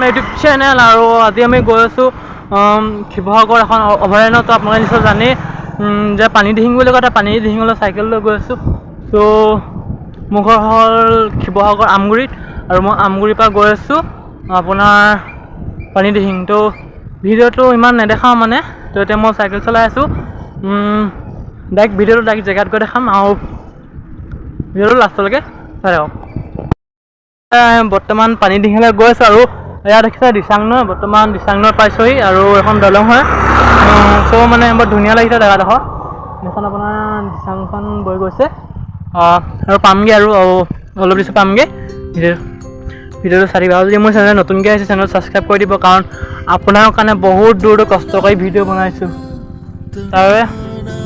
YouTube channel আৰু আজি আমি গৈ আছোঁ শিৱসাগৰ এখন অভয়াৰণ্যত। আপোনালোকে নিশ্চয় জানেই যে পানী দিহিং বুলি কয়, পানী দিহিঙলৈ চাইকেল লৈ গৈ আছোঁ। ত' মোৰ ঘৰ হ'ল শিৱসাগৰ আমগুৰিত আৰু মই আমগুৰিৰ পৰা গৈ আছোঁ আপোনাৰ পানী দিহিং। ত' ভিডিঅ'টো ইমান নেদেখাওঁ মানে, ত' এতিয়া মই চাইকেল চলাই আছোঁ। ডাইৰেক্ট ভিডিঅ'টো ডাইৰেক্ট জেগাত গৈ দেখাম আৰু ভিডিঅ'টো লাষ্টলৈকে চাই থাকক। বৰ্তমান পানী দিহিঙলৈ গৈ আছোঁ আৰু এয়া দেখিছে দিচাং নৈ, বৰ্তমান দিচাং নৈ পাইছোঁহি আৰু এখন দলং হয়। চ' মানে বৰ ধুনীয়া লাগিছে জেগাডোখৰ। এইখন আপোনাৰ দিচাংখন বৈ গৈছে আৰু পামগৈ আৰু অলপ দিছোঁ পামগৈ। ভিডিঅ'টো চাই দিব আৰু যদি মোৰ চেনেল নতুনকৈ আহিছে চেনেল ছাবস্ক্ৰাইব কৰি দিব, কাৰণ আপোনাৰ কাৰণে বহুত দূৰ কষ্ট কৰি ভিডিঅ' বনাইছোঁ। তাৰবাবে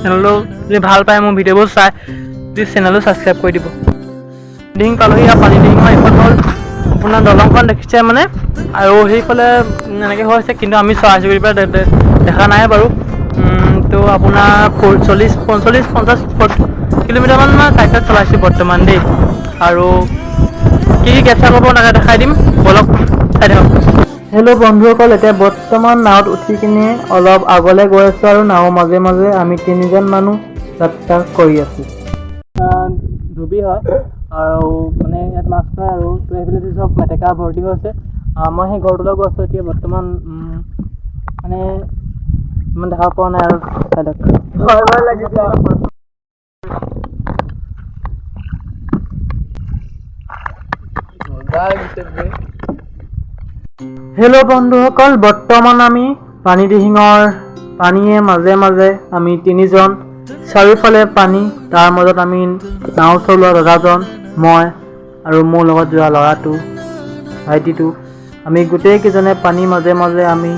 চেনেলটো যদি ভাল পায় মোৰ ভিডিঅ'বোৰ চাই প্লিজ চেনেলটো ছাবস্ক্ৰাইব কৰি দিব। দিহিং পালোহি আৰু পানী দিহিঙৰ এইখন হ'ল আপোনাৰ দলংখন দেখিছে মানে, আৰু সেইফালে এনেকৈ হৈছে, কিন্তু আমি চৰাই চিৰিকটিৰ পৰা দেখা নাই বাৰু। তো আপোনাৰ 40-50 কিলোমিটাৰমান চাইকেল চলাইছোঁ বৰ্তমান দেই। আৰু কি কেপচাৰ কৰিব তাকে দেখাই দিম, বলক চাই থাকক। হেল্ল' বন্ধুসকল, এতিয়া বৰ্তমান নাৱত উঠি কিনে অলপ আগলৈ গৈ আছোঁ আৰু নাৱৰ মাজে মাজে আমি 3জন মানুহ যাত্ৰা কৰি আছোঁ। ধুবি হয় আৰু মানে ইয়াত মাছ খায় আৰু সেইফালে চব মেটেকা ভৰ্তি হৈছে। মই সেই ঘৰটোলৈ গৈ আছোঁ এতিয়া বৰ্তমান, মানে ইমান দেখা পোৱা নাই আৰু ভয় লাগিছে। হেল্ল' বন্ধুসকল, বৰ্তমান আমি পানী দিহিঙৰ পানীয়ে মাজে মাজে আমি 3জন, চাৰিওফালে পানী, তাৰ মাজত আমি নাও চলোৱা দাদাজন, মই আৰু মোৰ লগত যোৱা ল'ৰাটো ভাইটিটো, আমি গোটেইকেইজনে পানীৰ মাজে মাজে আমি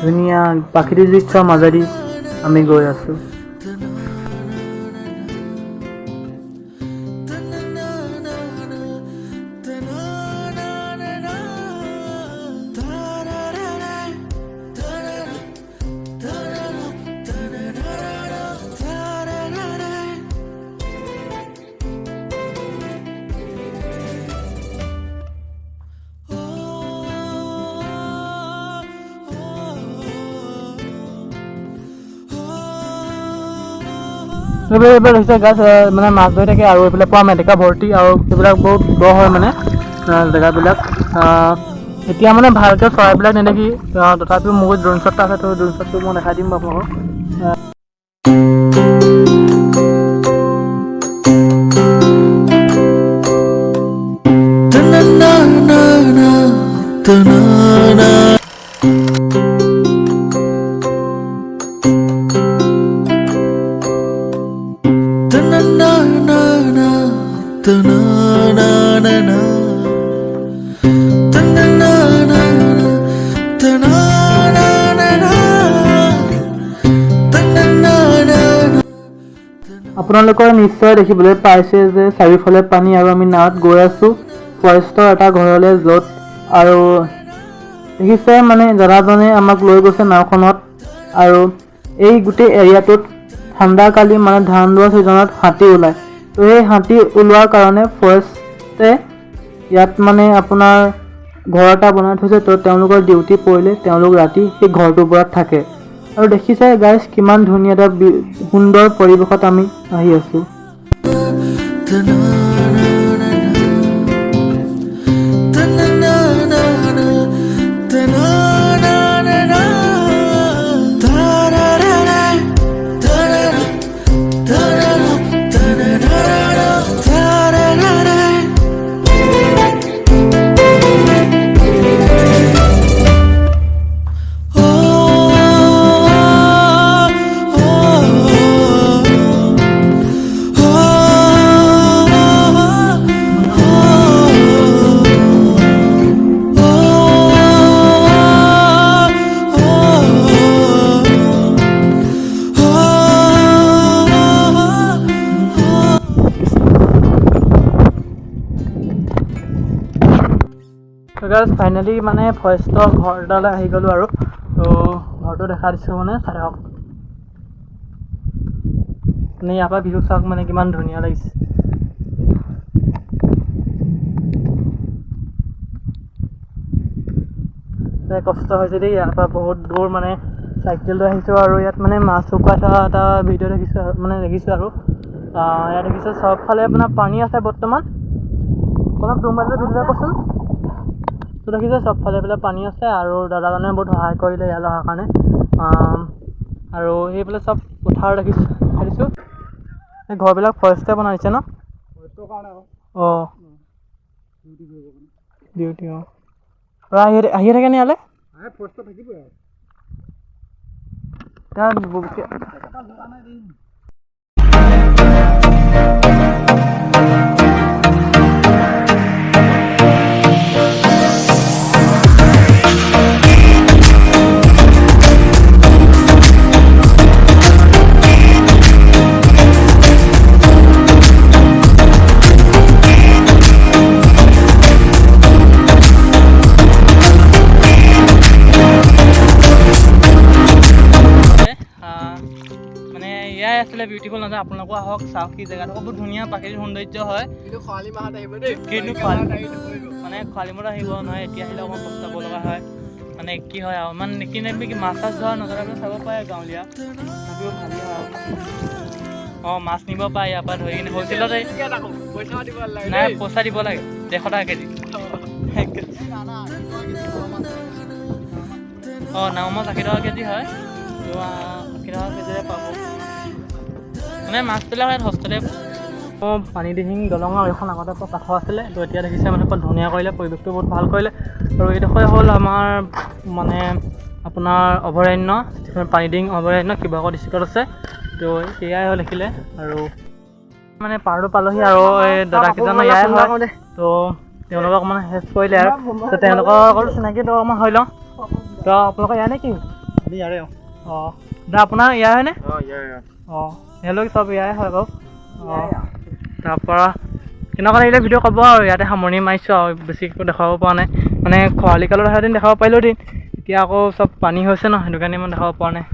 ধুনীয়া প্ৰাকৃতিক দৃশ্যৰ মাজেদি আমি গৈ আছোঁ। এইবাৰ হৈছে গাছ মানে মাছ ধৰি থাকে আৰু এইফালে পোৱা মেটেকা ভৰ্তি আৰু এইবিলাক বহুত দ হয় মানে জেগাবিলাক। এতিয়া মানে ভালকৈ চৰাইবিলাক নেদেখি, তথাপিও মোৰ ড্ৰোন শ্বট আছে, তো ড্ৰোন শ্বটটো মই দেখাই দিম আপোনালোকক। আপোনালোকে নিশ্চয় দেখিবলৈ পাইছে যে চাৰিওফালে পানী আৰু আমি নাৱত গৈ আছোঁ ফৰেষ্টৰ এটা ঘৰলৈ, য'ত আৰু দেখিছে মানে দাদাজনে আমাক লৈ গৈছে নাওখনত। আৰু এই গোটেই এৰিয়াটোত ঠাণ্ডাকালি মানে ধান দোৱা ছিজনত হাতী ওলায়। তো সেই হাতী ওলোৱাৰ কাৰণে ফৰেষ্টে ইয়াত মানে আপোনাৰ ঘৰ এটা বনাই থৈছে। তো তেওঁলোকৰ ডিউটি পৰিলে তেওঁলোক ৰাতি সেই ঘৰটোৰ ওপৰত থাকে। আৰু দেখিছে গাইজ কিমান ধুনীয়া এটা সুন্দৰ পৰিৱেশত আমি আহি আছোঁ। গাইজ ফাইনেলি মানে ফৰেষ্টৰ ঘৰ এটালৈ আহি গ'লোঁ আৰু তো ঘৰটো দেখা দিছোঁ মানে চাই থাকক মানে ইয়াৰ পৰা ভিউ চাওক মানে কিমান ধুনীয়া লাগিছে কষ্ট হৈছে দেই ইয়াৰ পৰা বহুত দূৰ মানে চাইকেল লৈ আহিছোঁ আৰু ইয়াত মানে মাছ শুকুৱাই থকা এটা ভিডিঅ' দেখিছোঁ আৰু মানে দেখিছোঁ আৰু ইয়াত দেখিছোঁ চবফালে আপোনাৰ পানী আছে বৰ্তমান অলপ মোবাইলৰ ভিডিঅ' কচোন তো দেখিছোঁ চবফালে এইফালে পানী আছে আৰু দাদাজনে বহুত সহায় কৰিলে ইয়ালৈ অহাৰ কাৰণে আৰু সেইফালে চব পথাৰ দেখিছোঁ এই ঘৰবিলাক ফৰেষ্টে বনাই দিছে ন অঁ ডিউটি অঁ আহিয়ে থাকে নে ইয়ালৈ মানে ইয়াই আছিলে বিউটিফুল নহয় আপোনালোকো আহক চাওক কি জেগাটো বহুত ধুনীয়া প্ৰাকৃতিক সৌন্দৰ্য হয় কিন্তু খৰালি মাহত আহিব দেই কিন্তু মানে খৰালি মাহত আহিব নহয় এতিয়া আহিলে অকণমান পস্তাব লগা হয় মানে কি হয় আৰু ইমান কি মাছ চাছ ধৰা নজৰাকৈ চাব পাৰে গাঁৱলীয়া তথাপিও ভালেই হয় অঁ মাছ নিব পাৰে ইয়াৰ পৰা ধৰি কিনে হ'লচেলত নাই পইচা দিব লাগে 100 টকা কেজি অঁ নাও মাছ 80 টকা কেজি হয় তো 80 টকা কেজিৰে পাব মানে মাছবিলাক ইয়াত সস্তাতে পানী দিহিং দলং আৰু এখন আগতে কাষৰ আছিলে তো এতিয়া দেখিছে মানে বহুত ধুনীয়া কৰিলে পৰিৱেশটো বহুত ভাল কৰিলে আৰু এইডোখৰে হ'ল আমাৰ মানে আপোনাৰ অভয়াৰণ্য যিখন পানীডিং অভয়াৰণ্য শিৱসাগৰ ডিষ্ট্ৰিক্টত আছে তো এয়াই হ'ল দেখিলে আৰু মানে পাৰটো পালোহি আৰু এই দাদাকেইজনৰ ইয়াই হয় তো তেওঁলোকক অকণমান হেল্প কৰিলে আৰু তো তেওঁলোকৰ অকল চিনাকিটো অকণমান হৈ লওঁ তো আপোনালোকৰ ইয়াৰ নে কি ইয়াৰে অঁ দাদা আপোনাৰ ইয়াৰ হয়নে অঁ হেল্ল' চব ইয়াৰে হয় বাৰু অঁ তাৰপৰা কেনেকুৱা লাগিলে ভিডিঅ' ক'ব আৰু ইয়াতে সামৰণি মাৰিছোঁ আৰু বেছি একো দেখাব পৰা নাই মানে খৰালি কালত অহা দিন দেখাব পাৰিলোঁ দিন এতিয়া আকৌ চব পানী হৈছে ন সেইটো কাৰণে ইমান দেখাব পৰা নাই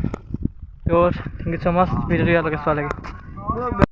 তো থেংক ইউ ছ' মাছ ভিডিঅ'টো ইয়ালৈকে চোৱালৈকে